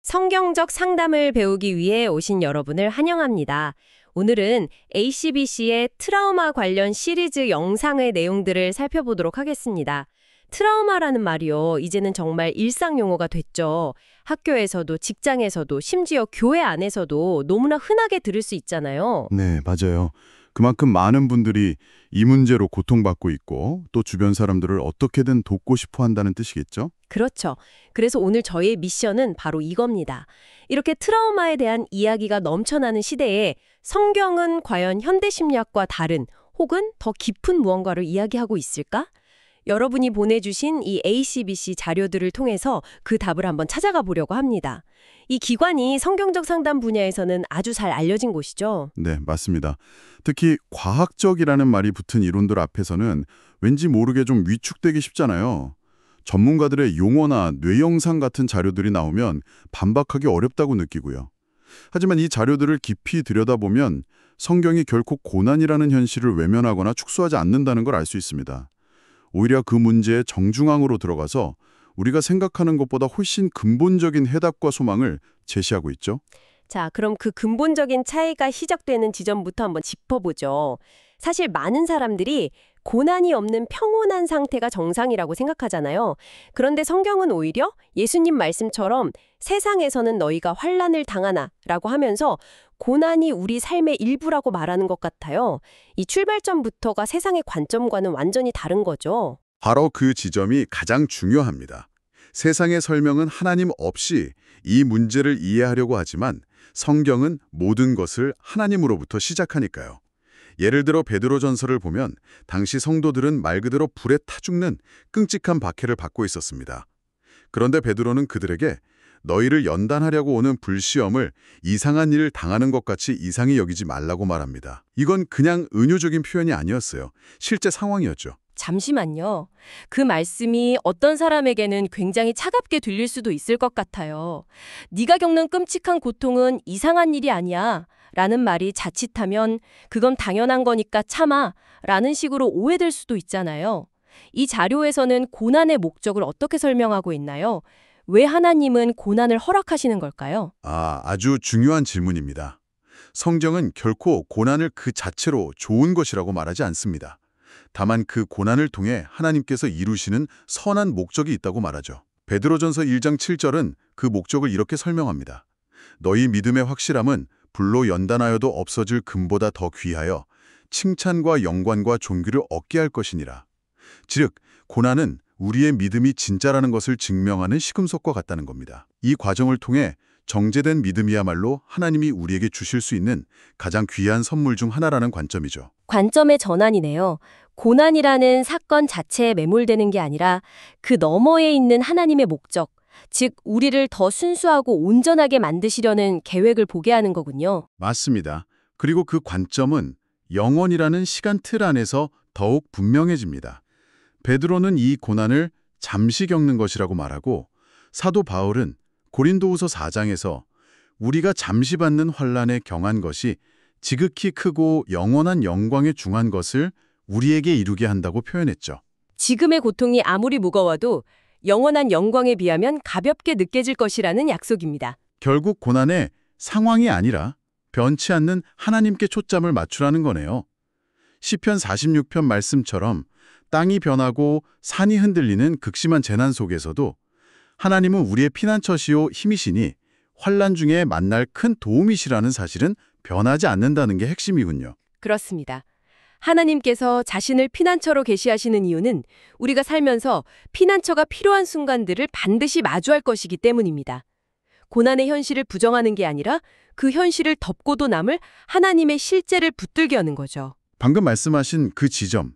성경적 상담을 배우기 위해 오신 여러분을 환영합니다. 오늘은 ACBC의 트라우마 관련 시리즈 영상의 내용들을 살펴보도록 하겠습니다. 트라우마라는 말이요, 이제는 정말 일상 용어가 됐죠. 학교에서도 직장에서도 심지어 교회 안에서도 너무나 흔하게 들을 수 있잖아요. 네, 맞아요. 그만큼 많은 분들이 이 문제로 고통받고 있고 또 주변 사람들을 어떻게든 돕고 싶어 한다는 뜻이겠죠? 그렇죠. 그래서 오늘 저희의 미션은 바로 이겁니다. 이렇게 트라우마에 대한 이야기가 넘쳐나는 시대에 성경은 과연 현대심리학과 다른 혹은 더 깊은 무언가를 이야기하고 있을까? 여러분이 보내주신 이 ACBC 자료들을 통해서 그 답을 한번 찾아가 보려고 합니다. 이 기관이 성경적 상담 분야에서는 아주 잘 알려진 곳이죠. 네, 맞습니다. 특히 과학적이라는 말이 붙은 이론들 앞에서는 왠지 모르게 좀 위축되기 쉽잖아요. 전문가들의 용어나 뇌영상 같은 자료들이 나오면 반박하기 어렵다고 느끼고요. 하지만 이 자료들을 깊이 들여다보면 성경이 결코 고난이라는 현실을 외면하거나 축소하지 않는다는 걸 알 수 있습니다. 오히려 그 문제의 정중앙으로 들어가서 우리가 생각하는 것보다 훨씬 근본적인 해답과 소망을 제시하고 있죠. 자, 그럼 그 근본적인 차이가 시작되는 지점부터 한번 짚어보죠. 사실 많은 사람들이 고난이 없는 평온한 상태가 정상이라고 생각하잖아요. 그런데 성경은 오히려 예수님 말씀처럼 세상에서는 너희가 환난을 당하나 라고 하면서 고난이 우리 삶의 일부라고 말하는 것 같아요. 이 출발점부터가 세상의 관점과는 완전히 다른 거죠. 바로 그 지점이 가장 중요합니다. 세상의 설명은 하나님 없이 이 문제를 이해하려고 하지만 성경은 모든 것을 하나님으로부터 시작하니까요. 예를 들어 베드로전서를 보면 당시 성도들은 말 그대로 불에 타 죽는 끔찍한 박해를 받고 있었습니다. 그런데 베드로는 그들에게 너희를 연단하려고 오는 불시험을 이상한 일을 당하는 것 같이 이상히 여기지 말라고 말합니다. 이건 그냥 은유적인 표현이 아니었어요. 실제 상황이었죠. 잠시만요. 그 말씀이 어떤 사람에게는 굉장히 차갑게 들릴 수도 있을 것 같아요. 네가 겪는 끔찍한 고통은 이상한 일이 아니야 라는 말이 자칫하면 그건 당연한 거니까 참아 라는 식으로 오해될 수도 있잖아요. 이 자료에서는 고난의 목적을 어떻게 설명하고 있나요? 왜 하나님은 고난을 허락하시는 걸까요? 아주 중요한 질문입니다. 성경은 결코 고난을 그 자체로 좋은 것이라고 말하지 않습니다. 다만 그 고난을 통해 하나님께서 이루시는 선한 목적이 있다고 말하죠. 베드로전서 1장 7절은 그 목적을 이렇게 설명합니다. 너희 믿음의 확실함은 불로 연단하여도 없어질 금보다 더 귀하여 칭찬과 영광과 존귀를 얻게 할 것이니라. 즉, 고난은 우리의 믿음이 진짜라는 것을 증명하는 시금석과 같다는 겁니다. 이 과정을 통해 정제된 믿음이야말로 하나님이 우리에게 주실 수 있는 가장 귀한 선물 중 하나라는 관점이죠. 관점의 전환이네요. 고난이라는 사건 자체에 매몰되는 게 아니라 그 너머에 있는 하나님의 목적, 즉 우리를 더 순수하고 온전하게 만드시려는 계획을 보게 하는 거군요. 맞습니다. 그리고 그 관점은 영원이라는 시간 틀 안에서 더욱 분명해집니다. 베드로는 이 고난을 잠시 겪는 것이라고 말하고 사도 바울은 고린도후서 4장에서 우리가 잠시 받는 환난에 경한 것이 지극히 크고 영원한 영광에 중한 것을 우리에게 이루게 한다고 표현했죠. 지금의 고통이 아무리 무거워도 영원한 영광에 비하면 가볍게 느껴질 것이라는 약속입니다. 결국 고난의 상황이 아니라 변치 않는 하나님께 초점을 맞추라는 거네요. 시편 46편 말씀처럼 땅이 변하고 산이 흔들리는 극심한 재난 속에서도 하나님은 우리의 피난처시요 힘이시니 환난 중에 만날 큰 도움이시라는 사실은 변하지 않는다는 게 핵심이군요. 그렇습니다. 하나님께서 자신을 피난처로 계시하시는 이유는 우리가 살면서 피난처가 필요한 순간들을 반드시 마주할 것이기 때문입니다. 고난의 현실을 부정하는 게 아니라 그 현실을 덮고도 남을 하나님의 실제를 붙들게 하는 거죠. 방금 말씀하신 그 지점,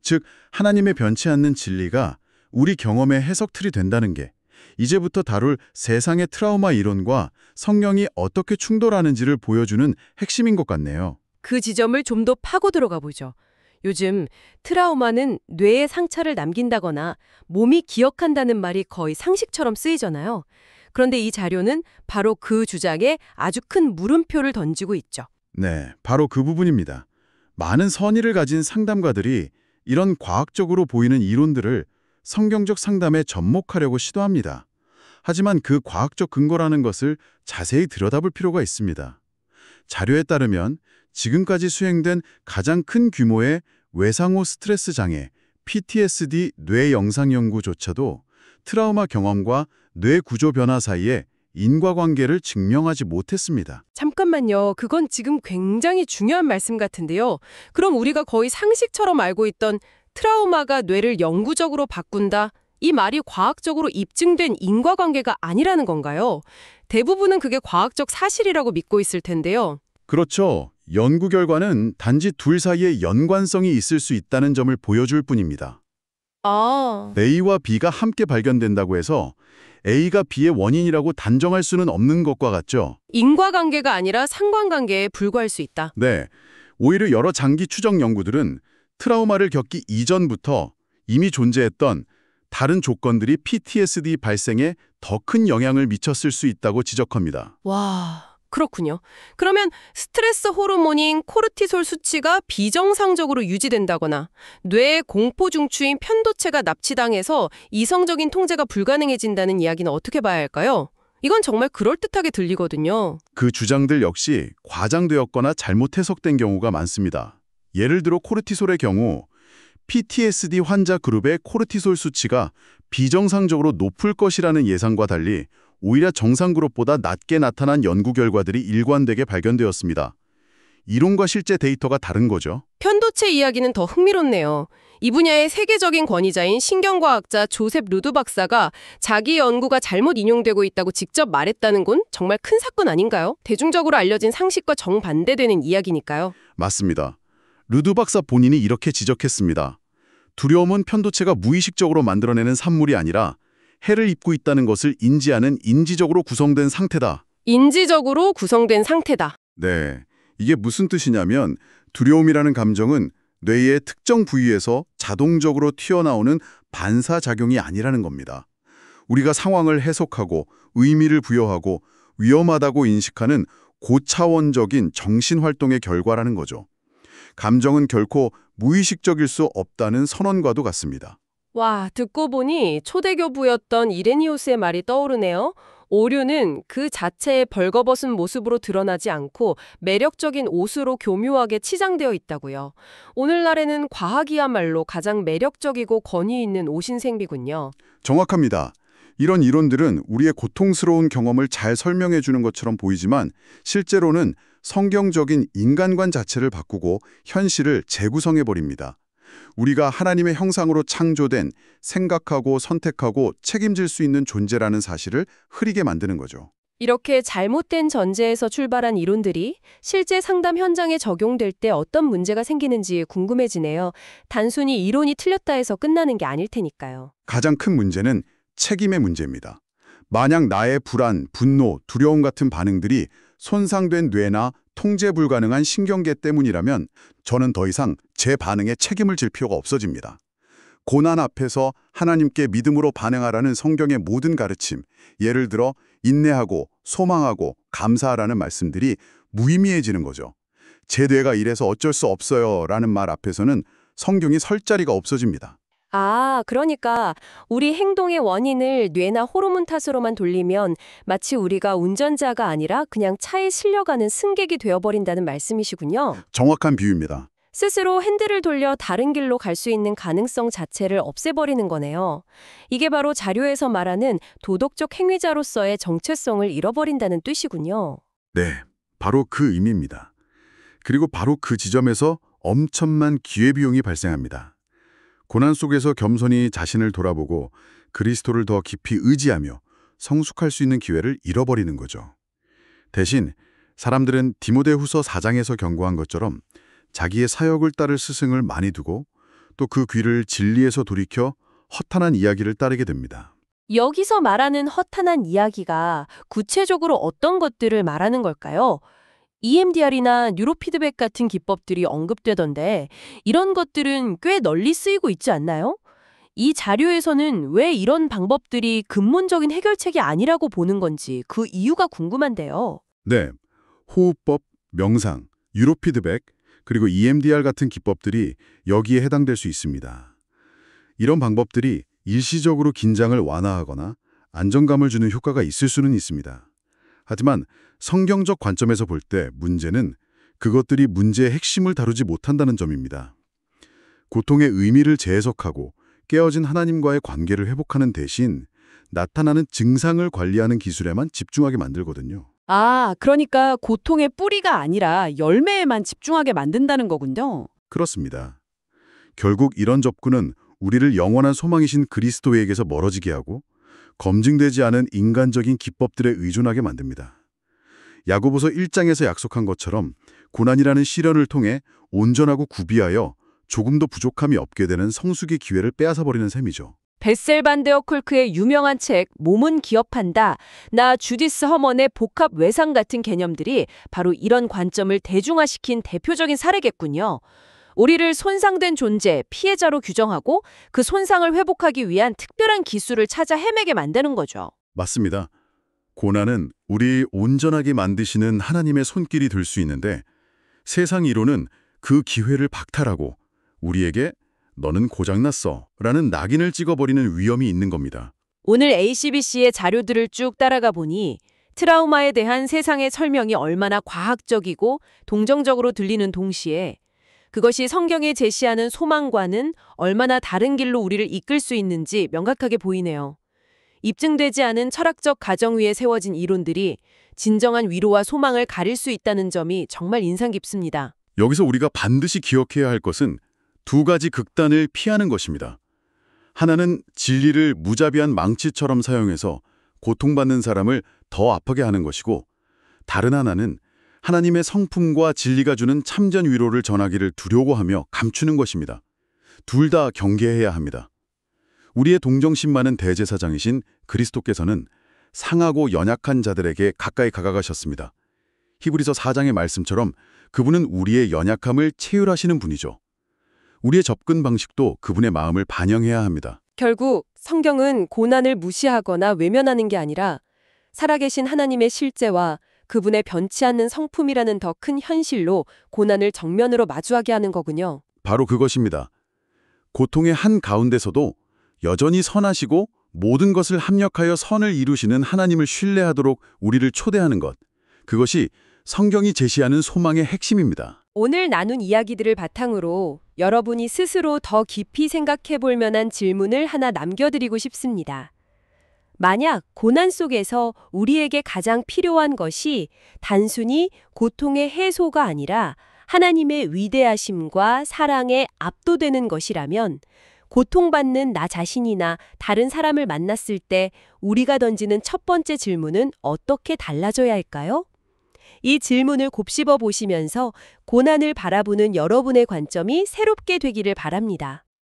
즉 하나님의 변치 않는 진리가 우리 경험의 해석틀이 된다는 게 이제부터 다룰 세상의 트라우마 이론과 성경이 어떻게 충돌하는지를 보여주는 핵심인 것 같네요. 그 지점을 좀 더 파고 들어가 보죠. 요즘 트라우마는 뇌에 상처를 남긴다거나 몸이 기억한다는 말이 거의 상식처럼 쓰이잖아요. 그런데 이 자료는 바로 그 주장에 아주 큰 물음표를 던지고 있죠. 네, 바로 그 부분입니다. 많은 선의를 가진 상담가들이 이런 과학적으로 보이는 이론들을 성경적 상담에 접목하려고 시도합니다. 하지만 그 과학적 근거라는 것을 자세히 들여다볼 필요가 있습니다. 자료에 따르면 지금까지 수행된 가장 큰 규모의 외상후 스트레스 장애, PTSD 뇌 영상 연구조차도 트라우마 경험과 뇌 구조 변화 사이에 인과관계를 증명하지 못했습니다. 잠깐만요. 그건 지금 굉장히 중요한 말씀 같은데요. 그럼 우리가 거의 상식처럼 알고 있던 트라우마가 뇌를 영구적으로 바꾼다. 이 말이 과학적으로 입증된 인과관계가 아니라는 건가요? 대부분은 그게 과학적 사실이라고 믿고 있을 텐데요. 그렇죠. 연구 결과는 단지 둘 사이에 연관성이 있을 수 있다는 점을 보여줄 뿐입니다. 아, A와 B가 함께 발견된다고 해서 A가 B의 원인이라고 단정할 수는 없는 것과 같죠. 인과관계가 아니라 상관관계에 불과할 수 있다. 네, 오히려 여러 장기 추적 연구들은 트라우마를 겪기 이전부터 이미 존재했던 다른 조건들이 PTSD 발생에 더 큰 영향을 미쳤을 수 있다고 지적합니다. 와, 그렇군요. 그러면 스트레스 호르몬인 코르티솔 수치가 비정상적으로 유지된다거나 뇌의 공포 중추인 편도체가 납치당해서 이성적인 통제가 불가능해진다는 이야기는 어떻게 봐야 할까요? 이건 정말 그럴듯하게 들리거든요. 그 주장들 역시 과장되었거나 잘못 해석된 경우가 많습니다. 예를 들어 코르티솔의 경우 PTSD 환자 그룹의 코르티솔 수치가 비정상적으로 높을 것이라는 예상과 달리 오히려 정상 그룹보다 낮게 나타난 연구 결과들이 일관되게 발견되었습니다. 이론과 실제 데이터가 다른 거죠. 편도체 이야기는 더 흥미롭네요. 이 분야의 세계적인 권위자인 신경과학자 조셉 루드 박사가 자기 연구가 잘못 인용되고 있다고 직접 말했다는 건 정말 큰 사건 아닌가요? 대중적으로 알려진 상식과 정반대되는 이야기니까요. 맞습니다. 루드 박사 본인이 이렇게 지적했습니다. 두려움은 편도체가 무의식적으로 만들어내는 산물이 아니라 해를 입고 있다는 것을 인지하는 인지적으로 구성된 상태다. 인지적으로 구성된 상태다. 네, 이게 무슨 뜻이냐면 두려움이라는 감정은 뇌의 특정 부위에서 자동적으로 튀어나오는 반사작용이 아니라는 겁니다. 우리가 상황을 해석하고 의미를 부여하고 위험하다고 인식하는 고차원적인 정신활동의 결과라는 거죠. 감정은 결코 무의식적일 수 없다는 선언과도 같습니다. 와, 듣고 보니 초대교부였던 이레니우스의 말이 떠오르네요. 오류는 그 자체의 벌거벗은 모습으로 드러나지 않고 매력적인 옷으로 교묘하게 치장되어 있다고요. 오늘날에는 과학이야말로 가장 매력적이고 권위 있는 오신생비군요. 정확합니다. 이런 이론들은 우리의 고통스러운 경험을 잘 설명해 주는 것처럼 보이지만 실제로는 성경적인 인간관 자체를 바꾸고 현실을 재구성해 버립니다. 우리가 하나님의 형상으로 창조된 생각하고 선택하고 책임질 수 있는 존재라는 사실을 흐리게 만드는 거죠. 이렇게 잘못된 전제에서 출발한 이론들이 실제 상담 현장에 적용될 때 어떤 문제가 생기는지 궁금해지네요. 단순히 이론이 틀렸다 해서 끝나는 게 아닐 테니까요. 가장 큰 문제는 책임의 문제입니다. 만약 나의 불안, 분노, 두려움 같은 반응들이 손상된 뇌나 통제 불가능한 신경계 때문이라면 저는 더 이상 제 반응에 책임을 질 필요가 없어집니다. 고난 앞에서 하나님께 믿음으로 반응하라는 성경의 모든 가르침, 예를 들어 인내하고 소망하고 감사하라는 말씀들이 무의미해지는 거죠. 제 뇌가 이래서 어쩔 수 없어요 라는 말 앞에서는 성경이 설 자리가 없어집니다. 아, 그러니까 우리 행동의 원인을 뇌나 호르몬 탓으로만 돌리면 마치 우리가 운전자가 아니라 그냥 차에 실려가는 승객이 되어버린다는 말씀이시군요. 정확한 비유입니다. 스스로 핸들을 돌려 다른 길로 갈 수 있는 가능성 자체를 없애버리는 거네요. 이게 바로 자료에서 말하는 도덕적 행위자로서의 정체성을 잃어버린다는 뜻이군요. 네, 바로 그 의미입니다. 그리고 바로 그 지점에서 엄청난 기회비용이 발생합니다. 고난 속에서 겸손히 자신을 돌아보고 그리스도를 더 깊이 의지하며 성숙할 수 있는 기회를 잃어버리는 거죠. 대신 사람들은 디모데후서 4장에서 경고한 것처럼 자기의 사역을 따를 스승을 많이 두고 또 그 귀를 진리에서 돌이켜 허탄한 이야기를 따르게 됩니다. 여기서 말하는 허탄한 이야기가 구체적으로 어떤 것들을 말하는 걸까요? EMDR이나 뉴로피드백 같은 기법들이 언급되던데 이런 것들은 꽤 널리 쓰이고 있지 않나요? 이 자료에서는 왜 이런 방법들이 근본적인 해결책이 아니라고 보는 건지 그 이유가 궁금한데요. 네, 호흡법, 명상, 뉴로피드백, 그리고 EMDR 같은 기법들이 여기에 해당될 수 있습니다. 이런 방법들이 일시적으로 긴장을 완화하거나 안정감을 주는 효과가 있을 수는 있습니다. 하지만 성경적 관점에서 볼 때 문제는 그것들이 문제의 핵심을 다루지 못한다는 점입니다. 고통의 의미를 재해석하고 깨어진 하나님과의 관계를 회복하는 대신 나타나는 증상을 관리하는 기술에만 집중하게 만들거든요. 아, 그러니까 고통의 뿌리가 아니라 열매에만 집중하게 만든다는 거군요. 그렇습니다. 결국 이런 접근은 우리를 영원한 소망이신 그리스도에게서 멀어지게 하고 검증되지 않은 인간적인 기법들에 의존하게 만듭니다. 야고보서 1장에서 약속한 것처럼 고난이라는 시련을 통해 온전하고 구비하여 조금도 부족함이 없게 되는 성숙의 기회를 빼앗아버리는 셈이죠. 베셀 반데어 콜크의 유명한 책 몸은 기업한다, 나 주디스 허먼의 복합 외상 같은 개념들이 바로 이런 관점을 대중화시킨 대표적인 사례겠군요. 우리를 손상된 존재, 피해자로 규정하고 그 손상을 회복하기 위한 특별한 기술을 찾아 헤매게 만드는 거죠. 맞습니다. 고난은 우리 온전하게 만드시는 하나님의 손길이 될 수 있는데 세상 이론은 그 기회를 박탈하고 우리에게 너는 고장났어 라는 낙인을 찍어버리는 위험이 있는 겁니다. 오늘 ACBC의 자료들을 쭉 따라가 보니 트라우마에 대한 세상의 설명이 얼마나 과학적이고 동정적으로 들리는 동시에 그것이 성경에 제시하는 소망과는 얼마나 다른 길로 우리를 이끌 수 있는지 명확하게 보이네요. 입증되지 않은 철학적 가정 위에 세워진 이론들이 진정한 위로와 소망을 가릴 수 있다는 점이 정말 인상 깊습니다. 여기서 우리가 반드시 기억해야 할 것은 두 가지 극단을 피하는 것입니다. 하나는 진리를 무자비한 망치처럼 사용해서 고통받는 사람을 더 아프게 하는 것이고, 다른 하나는 하나님의 성품과 진리가 주는 참전 위로를 전하기를 두려워하며 감추는 것입니다. 둘 다 경계해야 합니다. 우리의 동정심 많은 대제사장이신 그리스도께서는 상하고 연약한 자들에게 가까이 다가가셨습니다. 히브리서 4장의 말씀처럼 그분은 우리의 연약함을 체휼하시는 분이죠. 우리의 접근 방식도 그분의 마음을 반영해야 합니다. 결국 성경은 고난을 무시하거나 외면하는 게 아니라 살아계신 하나님의 실제와 그분의 변치 않는 성품이라는 더 큰 현실로 고난을 정면으로 마주하게 하는 거군요. 바로 그것입니다. 고통의 한 가운데서도 여전히 선하시고 모든 것을 합력하여 선을 이루시는 하나님을 신뢰하도록 우리를 초대하는 것. 그것이 성경이 제시하는 소망의 핵심입니다. 오늘 나눈 이야기들을 바탕으로 여러분이 스스로 더 깊이 생각해 볼 만한 질문을 하나 남겨드리고 싶습니다. 만약 고난 속에서 우리에게 가장 필요한 것이 단순히 고통의 해소가 아니라 하나님의 위대하심과 사랑에 압도되는 것이라면 고통받는 나 자신이나 다른 사람을 만났을 때 우리가 던지는 첫 번째 질문은 어떻게 달라져야 할까요? 이 질문을 곱씹어 보시면서 고난을 바라보는 여러분의 관점이 새롭게 되기를 바랍니다.